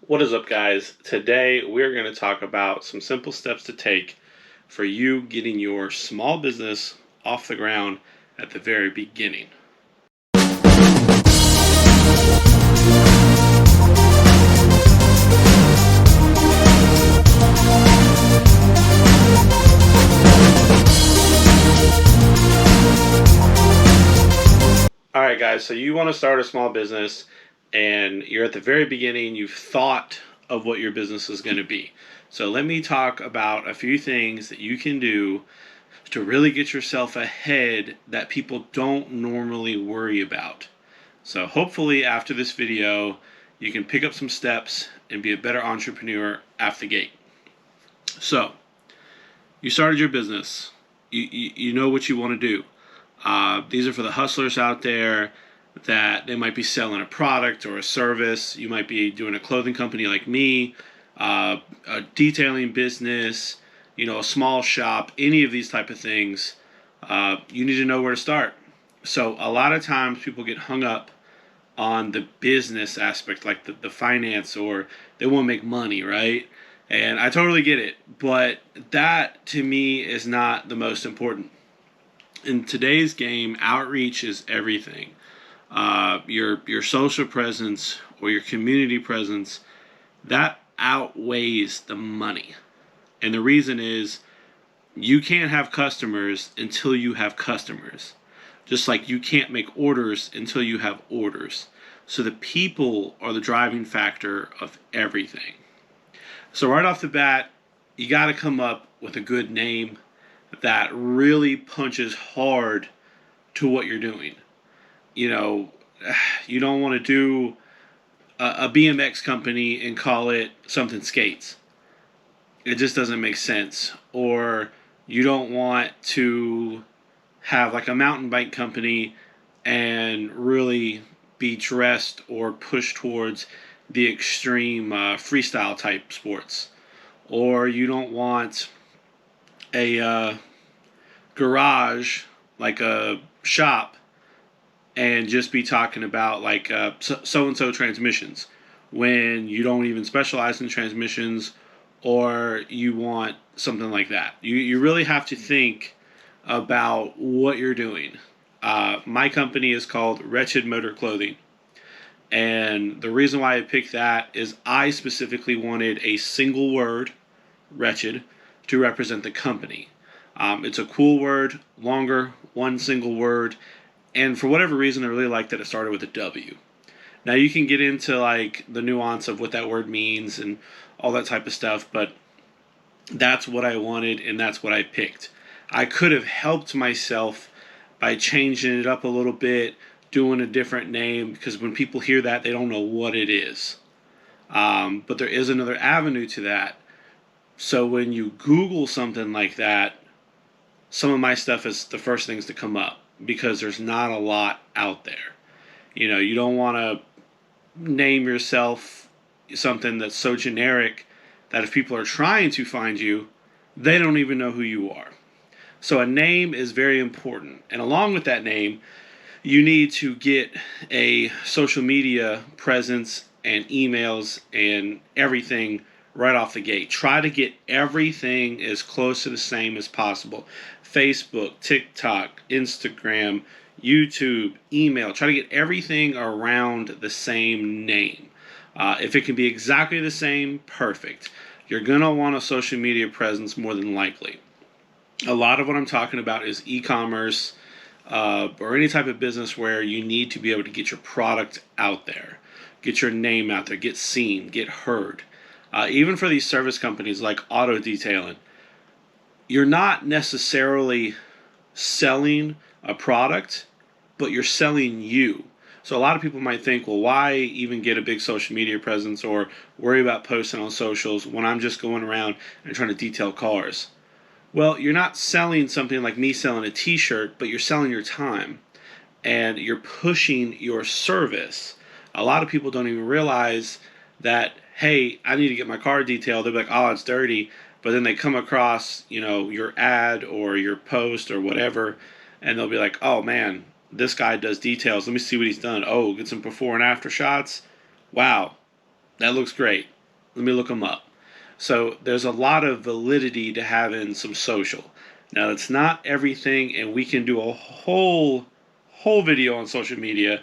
What is up, guys? Today we're going to talk about some simple steps to take for you getting your small business off the ground at the very beginning. All right, guys, so you want to start a small business and you're at the very beginning. You've thought of what your business is going to be. So let me talk about a few things that you can do to really get yourself ahead that people don't normally worry about. So hopefully after this video, you can pick up some steps and be a better entrepreneur out the gate. So you started your business. You know what you want to do. These are for the hustlers out there that they might be selling a product or a service. You might be doing a clothing company like me, a detailing business, a small shop, any of these type of things. You need to know where to start. So a lot of times people get hung up on the business aspect, like the finance, or they want to make money, right? And I totally get it, but that to me is not the most important. In today's game, outreach is everything. Your social presence or your community presence, that outweighs the money. And the reason is you can't have customers until you have customers. Just like you can't make orders until you have orders. So the people are the driving factor of everything. So right off the bat, you got to come up with a good name that really punches hard to what you're doing. You don't want to do a BMX company and call it something skates. It just doesn't make sense. Or you don't want to have like a mountain bike company and really be dressed or push towards the extreme freestyle type sports. Or you don't want a garage, like a shop, and just be talking about like so-and-so transmissions when you don't even specialize in transmissions, or you want something like that. You really have to think about what you're doing. My company is called Wretched Motor Clothing. And the reason why I picked that is I specifically wanted a single word, wretched, to represent the company. It's a cool word, longer, one single word, and for whatever reason, I really like that it started with a W. Now you can get into like the nuance of what that word means and all that type of stuff, but that's what I wanted and that's what I picked. I could have helped myself by changing it up a little bit, doing a different name, because when people hear that, they don't know what it is. But there is another avenue to that. So when you Google something like that, some of my stuff is the first things to come up because there's not a lot out there. You don't want to name yourself something that's so generic that if people are trying to find you, they don't even know who you are. So a name is very important. And along with that name, you need to get a social media presence and emails and everything right off the gate. Try to get everything as close to the same as possible. Facebook, TikTok, Instagram, YouTube, email. Try to get everything around the same name. If it can be exactly the same, perfect. You're going to want a social media presence more than likely. A lot of what I'm talking about is e-commerce, or any type of business where you need to be able to get your product out there, get your name out there, get seen, get heard. Even for these service companies like auto detailing, you're not necessarily selling a product, but you're selling you. So a lot of people might think, well, why even get a big social media presence or worry about posting on socials when I'm just going around and trying to detail cars? Well, you're not selling something like me selling a t-shirt, but you're selling your time and you're pushing your service. A lot of people don't even realize that, hey, I need to get my car detailed. They'll be like, oh, it's dirty. But then they come across, your ad or your post or whatever, and they'll be like, oh, man, this guy does details. Let me see what he's done. Oh, get some before and after shots. Wow, that looks great. Let me look them up. So there's a lot of validity to having some social. Now it's not everything, and we can do a whole video on social media,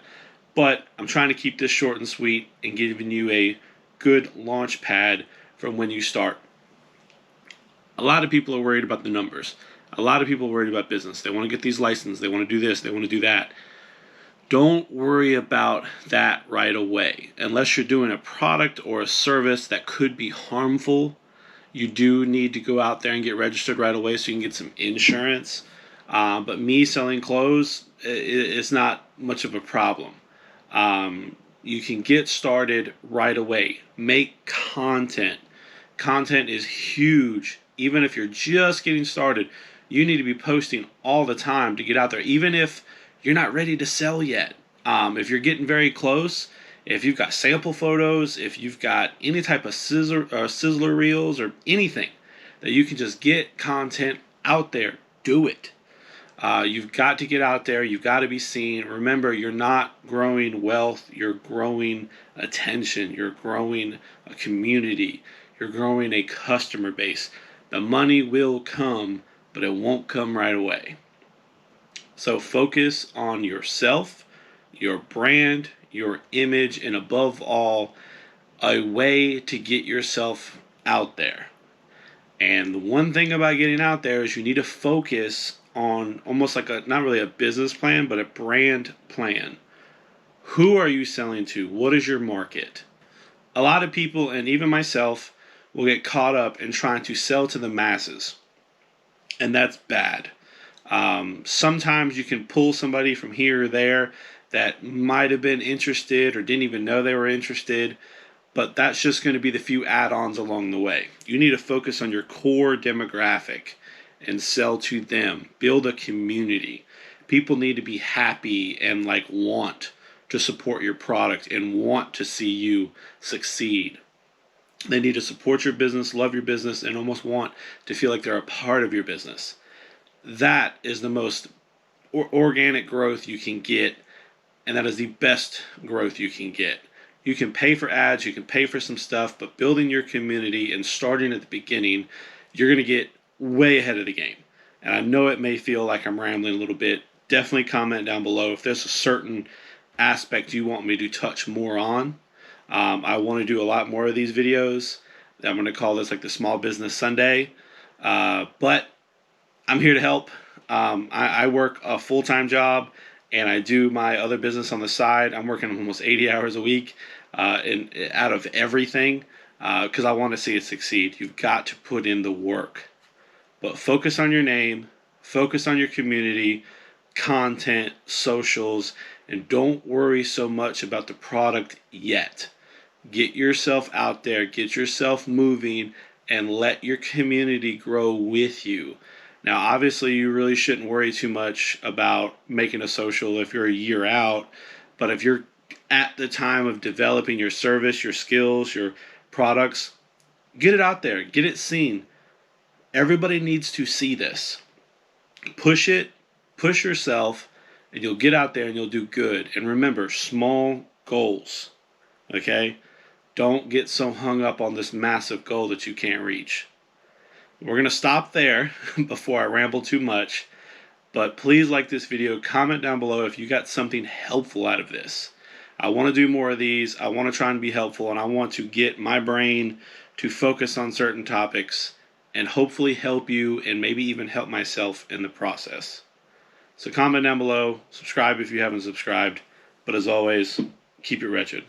but I'm trying to keep this short and sweet and giving you a good launch pad from when you start. A lot of people are worried about the numbers. A lot of people are worried about business. They want to get these licenses. They want to do this. They want to do that. Don't worry about that right away. Unless you're doing a product or a service that could be harmful, you do need to go out there and get registered right away so you can get some insurance. But me selling clothes is not much of a problem. You can get started right away. Make content. Content is huge. Even if you're just getting started, you need to be posting all the time to get out there. Even if you're not ready to sell yet. If you're getting very close, if you've got sample photos, if you've got any type of sizzler reels or anything that you can just get content out there, do it. You've got to get out there. You've got to be seen. Remember, you're not growing wealth. You're growing attention. You're growing a community. You're growing a customer base. The money will come, but it won't come right away. So focus on yourself, your brand, your image, and above all, a way to get yourself out there. And the one thing about getting out there is you need to focus on almost like not really a business plan, but a brand plan. Who are you selling to? What is your market? A lot of people, and even myself, will get caught up in trying to sell to the masses. And that's bad. Sometimes you can pull somebody from here or there that might have been interested or didn't even know they were interested, but that's just going to be the few add-ons along the way. You need to focus on your core demographic and sell to them. Build a community. People need to be happy and want to support your product and want to see you succeed. They need to support your business, love your business, and almost want to feel like they're a part of your business. That is the most organic growth you can get, and that is the best growth you can get. You can pay for ads, you can pay for some stuff, but building your community and starting at the beginning, you're going to get way ahead of the game. And I know it may feel like I'm rambling a little bit. Definitely comment down below if there's a certain aspect you want me to touch more on. I want to do a lot more of these videos. I'm going to call this like the Small Business Sunday. But I'm here to help. I work a full-time job and I do my other business on the side. I'm working almost 80 hours a week out of everything because I want to see it succeed. You've got to put in the work. But focus on your name, focus on your community, content, socials, and don't worry so much about the product yet. Get yourself out there, get yourself moving, and let your community grow with you. Now, obviously, you really shouldn't worry too much about making a social if you're a year out, but if you're at the time of developing your service, your skills, your products, get it out there, get it seen. Everybody needs to see this. Push it, push yourself, and you'll get out there and you'll do good. And remember, small goals, okay? Don't get so hung up on this massive goal that you can't reach. We're going to stop there before I ramble too much. But please like this video. Comment down below if you got something helpful out of this. I want to do more of these. I want to try and be helpful. And I want to get my brain to focus on certain topics and hopefully help you and maybe even help myself in the process. So comment down below. Subscribe if you haven't subscribed. But as always, keep it wretched.